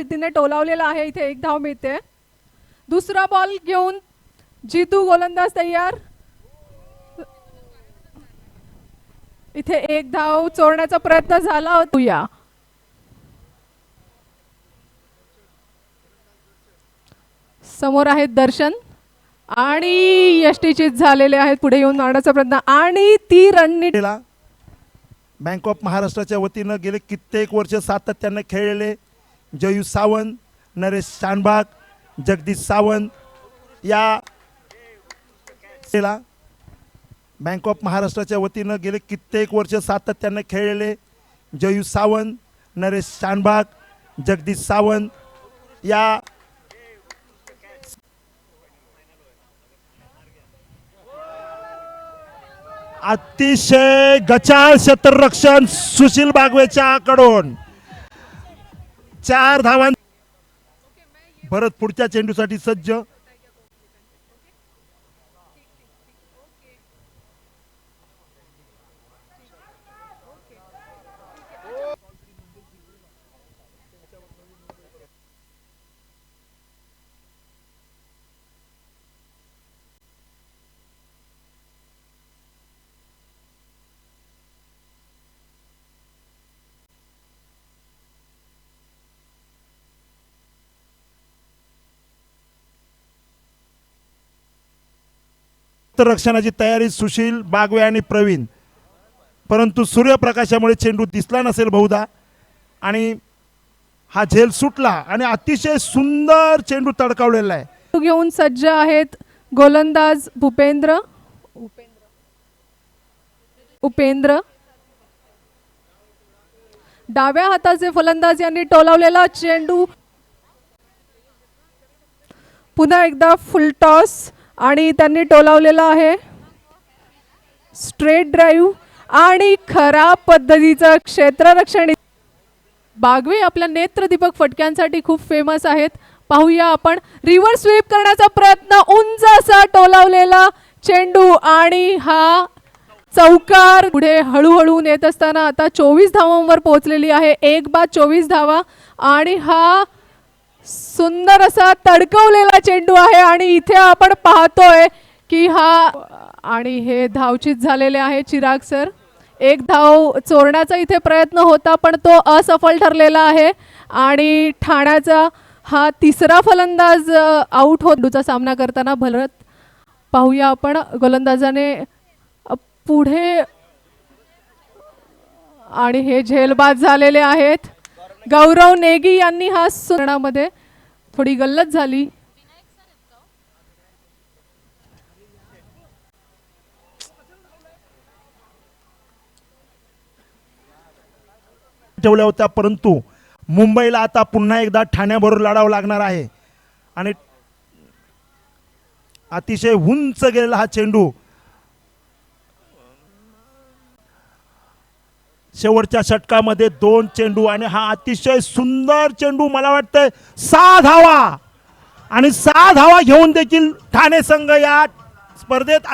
रिद्धीने टोलावलेला आहे. इथे एक धाव मिळते. दुसरा बॉल घेऊन जीतू गोलंदाज तयार. इथे एक धाव चोरण्याचा प्रयत्न झाला होता. समोर आहेत दर्शन आणि यष्टीचीत झालेले आहेत. पुढे येऊन मारण्याचा प्रयत्न आणि ती रणनीती. बँक ऑफ महाराष्ट्राच्या वतीनं गेले कित्येक वर्ष सातत्याने खेळलेले जयू सावंत, नरेश शानबाग, जगदीश सावंत या बँक ऑफ महाराष्ट्राच्या वतीनं गेले कित्येक वर्ष सातत्याने खेळलेले जयू सावंत, नरेश शानबाग, जगदीश सावंत या अतिशय गचाळ क्षेत्ररक्षण सुशील बागवेच्या कडून 4 धावां. भरत पुढच्या चेंडूसाठी सज्ज. रक्षणाची तयारी सुशील बागवे आणि प्रवीण, परंतु सूर्यप्रकाशामुळे चेंडू दिसला नसेल बहुधा आणि हा झेल सुटला आणि अतिशय सुंदर चेंडू तडकावलेला आहे. घेऊन सज्ज आहेत गोलंदाज उपेंद्र. डाव्या हाताचे फलंदाज यांनी टोलावलेला चेंडू पुन्हा एकदा फुल टॉस आणि त्यांनी टोलावलेला आहे. स्ट्रेट ड्राईव्ह आणि खराब पद्धतीचं क्षेत्ररक्षण. बागवे आपल्या नेत्रदीपक फटक्यांसाठी खूप फेमस आहेत. पाहूया आपण. रिव्हर्स स्वीप करण्याचा प्रयत्न, उंच असा टोलावलेला चेंडू आणि हा चौकार. पुढे हळूहळू नेत असताना आता 24 धावांवर पोहोचलेली आहे. 1 बाद 24 धावा आणि हा सुंदर असा तडकवलेला चेंडू आहे आणि इथे आपण पाहतोय की हा आणि हे धावचीत झालेले आहे. चिराग सर, 1 धाव चोरण्याचा इथे प्रयत्न होता पण तो असफल ठरलेला आहे आणि ठाण्याचा हा तिसरा फलंदाज आउट होतोचा सामना करताना. भरत पाहूया आपण. गोलंदाजाने पुढे आणि हे झेलबाद झालेले आहेत. गौरव नेगी यांनी हा सुरणामध्ये थोडी गल्लत झाली. ठेवल्या होत्या परंतु मुंबईला आता पुन्हा एकदा ठाण्याबरोबर लढावं लागणार आहे आणि अतिशय उंच गेलेला हा चेंडू शेवटच्या षटकामध्ये 2 चेंडू आणि हा अतिशय सुंदर चेंडू. मला वाटतंय 6 धावा आणि 6 धावा घेऊन देखील ठाणे संघ या स्पर्धेत